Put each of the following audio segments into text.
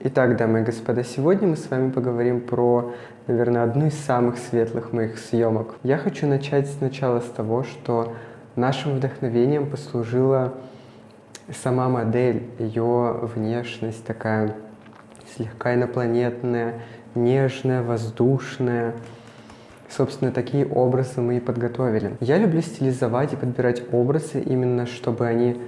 Итак, дамы и господа, сегодня мы с вами поговорим про, наверное, одну из самых светлых моих съемок. Я хочу начать сначала с того, что нашим вдохновением послужила сама модель, ее внешность такая слегка инопланетная, нежная, воздушная. Собственно, такие образы мы и подготовили. Я люблю стилизовать и подбирать образы именно, чтобы они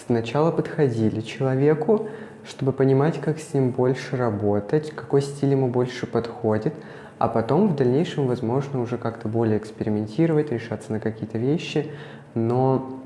сначала подходили человеку, чтобы понимать, как с ним больше работать, какой стиль ему больше подходит, а потом в дальнейшем, возможно, уже как-то более экспериментировать, решаться на какие-то вещи. Но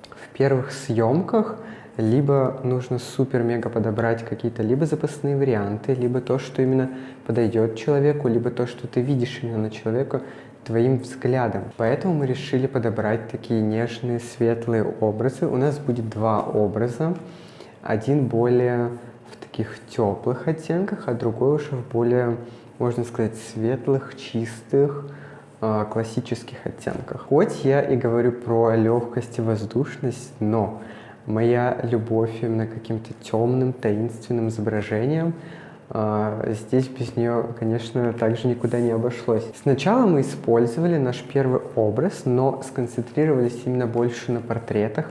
в первых съемках либо нужно супер-мега подобрать какие-то либо запасные варианты, либо то, что именно подойдет человеку, либо то, что ты видишь именно на человека твоим взглядом. Поэтому мы решили подобрать такие нежные, светлые образы. У нас будет два образа. Один более в таких теплых оттенках, а другой уже в более, можно сказать, светлых, чистых, классических оттенках. Хоть я и говорю про легкость и воздушность, но моя любовь именно к каким-то темным, таинственным изображениям, здесь без нее, конечно, также никуда не обошлось. Сначала мы использовали наш первый образ, но сконцентрировались именно больше на портретах.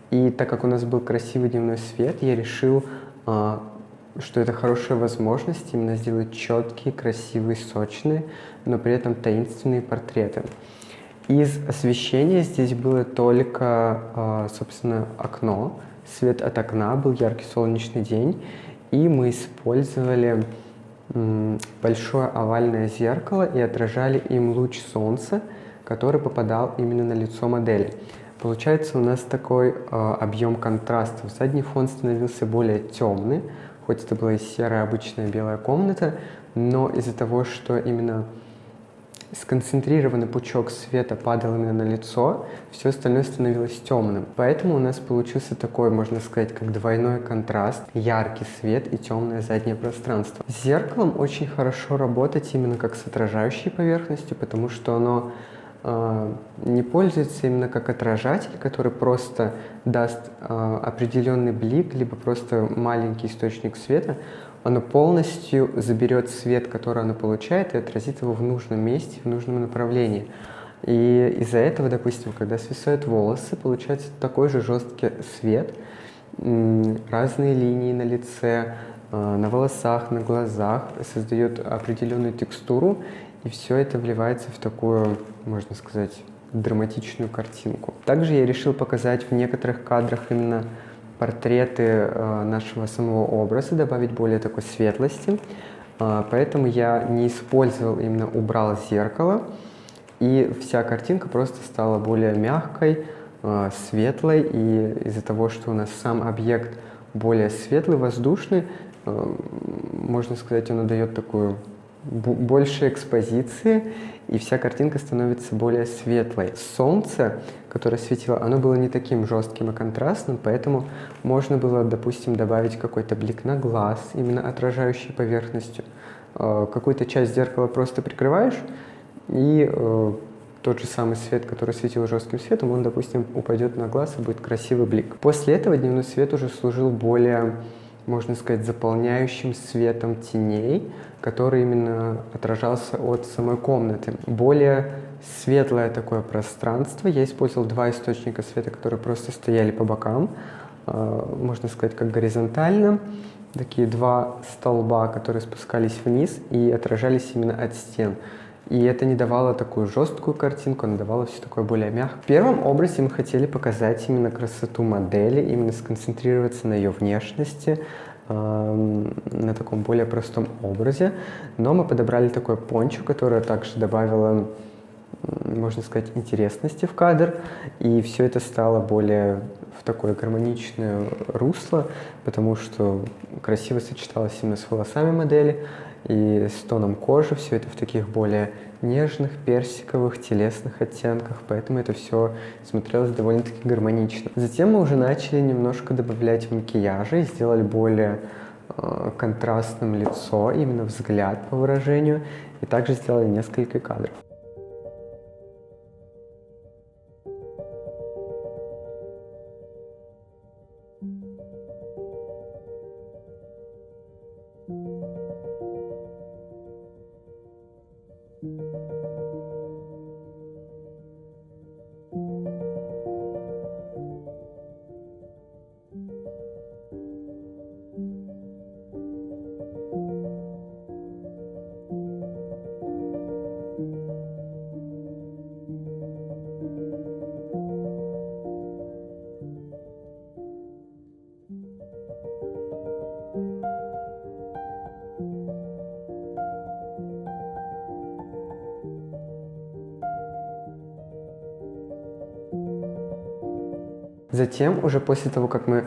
И так как у нас был красивый дневной свет, я решил, что это хорошая возможность именно сделать четкие, красивые, сочные, но при этом таинственные портреты. Из освещения здесь было только, собственно, окно. Свет от окна, был яркий солнечный день, и мы использовали большое овальное зеркало и отражали им луч солнца, который попадал именно на лицо модели. Получается у нас такой объем контрастов. Задний фон становился более темный, хоть это была и серая обычная белая комната, но из-за того, что именно сконцентрированный пучок света падал именно на лицо, все остальное становилось темным. Поэтому у нас получился такой, можно сказать, как двойной контраст, яркий свет и темное заднее пространство. С зеркалом очень хорошо работать именно как с отражающей поверхностью, потому что оно не пользуется именно как отражатель, который просто даст определенный блик, либо просто маленький источник света. Оно полностью заберет свет, который оно получает, и отразит его в нужном месте, в нужном направлении. И из-за этого, допустим, когда свисают волосы, получается такой же жесткий свет, разные линии на лице, на волосах, на глазах, создает определенную текстуру, и все это вливается в такую, можно сказать, драматичную картинку. Также я решил показать в некоторых кадрах именно портреты нашего самого образа, добавить более такой светлости. Поэтому я не использовал, именно убрал зеркало, и вся картинка просто стала более мягкой, светлой, и из-за того, что у нас сам объект более светлый, воздушный, можно сказать, он дает такую больше экспозиции, и вся картинка становится более светлой. Солнце, которое светило, оно было не таким жестким и контрастным, поэтому можно было, допустим, добавить какой-то блик на глаз, именно отражающий поверхностью. Какую-то часть зеркала просто прикрываешь, и тот же самый свет, который светил жестким светом, он, допустим, упадет на глаз, и будет красивый блик. После этого дневной свет уже служил более, можно сказать, заполняющим светом теней, который именно отражался от самой комнаты. Более светлое такое пространство. Я использовал два источника света, которые просто стояли по бокам, можно сказать, как горизонтально. Такие два столба, которые спускались вниз и отражались именно от стен. И это не давало такую жесткую картинку, оно давало все такое более мягкое. В первом образе мы хотели показать именно красоту модели, именно сконцентрироваться на ее внешности, на таком более простом образе. Но мы подобрали такой пончо, которое также добавило, можно сказать, интересности в кадр. И все это стало более в такое гармоничное русло, потому что красиво сочеталось именно с волосами модели и с тоном кожи, все это в таких более нежных, персиковых, телесных оттенках, поэтому это все смотрелось довольно-таки гармонично. Затем мы уже начали немножко добавлять макияжа и сделали более контрастным лицо, именно взгляд по выражению, и также сделали несколько кадров. Затем, уже после того, как мы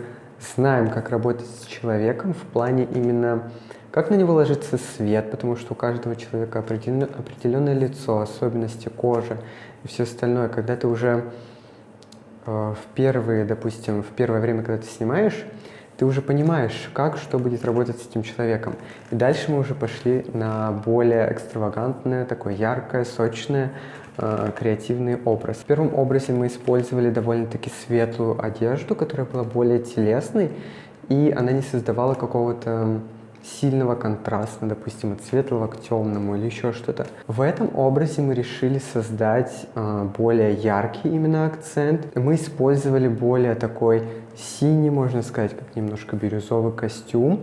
знаем, как работать с человеком в плане именно, как на него ложится свет, потому что у каждого человека определенное лицо, особенности кожи и все остальное. Когда ты уже допустим, в первое время, когда ты снимаешь, ты уже понимаешь, как, что будет работать с этим человеком. И дальше мы уже пошли на более экстравагантное, такое яркое, сочное, креативный образ. В первом образе мы использовали довольно-таки светлую одежду, которая была более телесной, и она не создавала какого-то сильного контраста, допустим, от светлого к темному или еще что-то. В этом образе мы решили создать более яркий именно акцент. Мы использовали более такой синий, можно сказать, как немножко бирюзовый костюм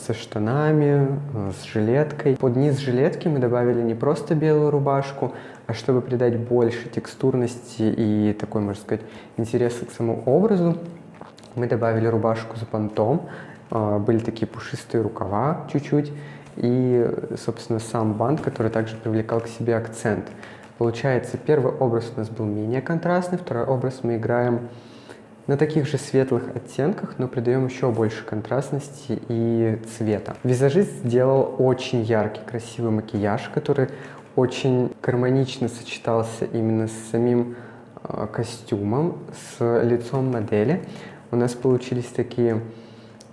со штанами, с жилеткой. Под низ жилетки мы добавили не просто белую рубашку, а чтобы придать больше текстурности и такой, можно сказать, интереса к самому образу, мы добавили рубашку с бантом. Были такие пушистые рукава чуть-чуть и, собственно, сам бант, который также привлекал к себе акцент. Получается, первый образ у нас был менее контрастный, второй образ мы играем на таких же светлых оттенках, но придаем еще больше контрастности и цвета. Визажист сделал очень яркий, красивый макияж, который очень гармонично сочетался именно с самим костюмом, с лицом модели. У нас получились такие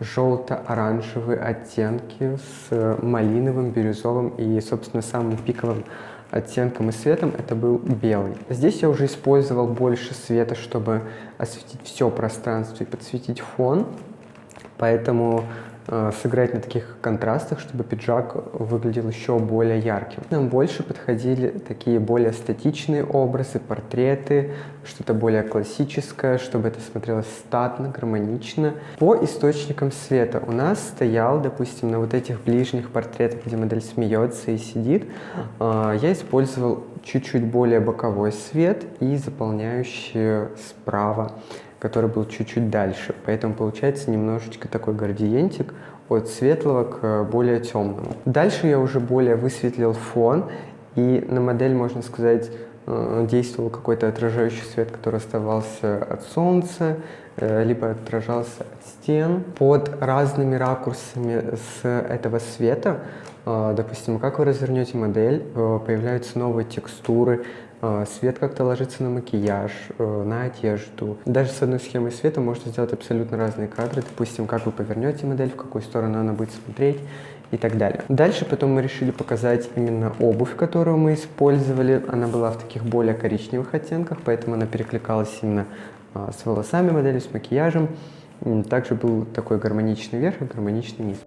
желто-оранжевые оттенки с малиновым, бирюзовым и, собственно, самым пиковым оттенком и цветом это был белый. Здесь я уже использовал больше света, чтобы осветить все пространство и подсветить фон, поэтому сыграть на таких контрастах, чтобы пиджак выглядел еще более ярким. Нам больше подходили такие более статичные образы, портреты, что-то более классическое, чтобы это смотрелось статно, гармонично. По источникам света у нас стоял, допустим, на вот этих ближних портретах, где модель смеется и сидит, я использовал чуть-чуть более боковой свет и заполняющий справа, который был чуть-чуть дальше. Поэтому получается немножечко такой градиентик от светлого к более темному. Дальше я уже более высветлил фон, и на модель, можно сказать, действовал какой-то отражающий свет, который оставался от солнца, либо отражался от стен. Под разными ракурсами с этого света, допустим, как вы развернете модель, появляются новые текстуры, свет как-то ложится на макияж, на одежду. Даже с одной схемой света можно сделать абсолютно разные кадры. Допустим, как вы повернете модель, в какую сторону она будет смотреть и так далее. Дальше потом мы решили показать именно обувь, которую мы использовали. Она была в таких более коричневых оттенках, поэтому она перекликалась именно с волосами модели, с макияжем. Также был такой гармоничный верх и гармоничный низ.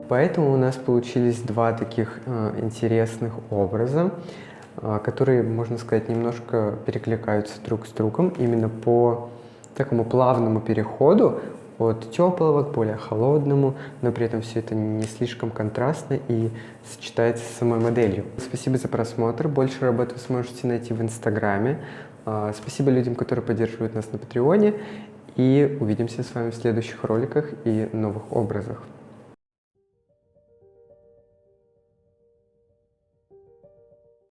Поэтому у нас получились два таких интересных образа, которые, можно сказать, немножко перекликаются друг с другом именно по такому плавному переходу от теплого к более холодному, но при этом все это не слишком контрастно и сочетается с самой моделью. Спасибо за просмотр. Больше работы вы сможете найти в Инстаграме. Спасибо людям, которые поддерживают нас на Патреоне. И увидимся с вами в следующих роликах и новых образах.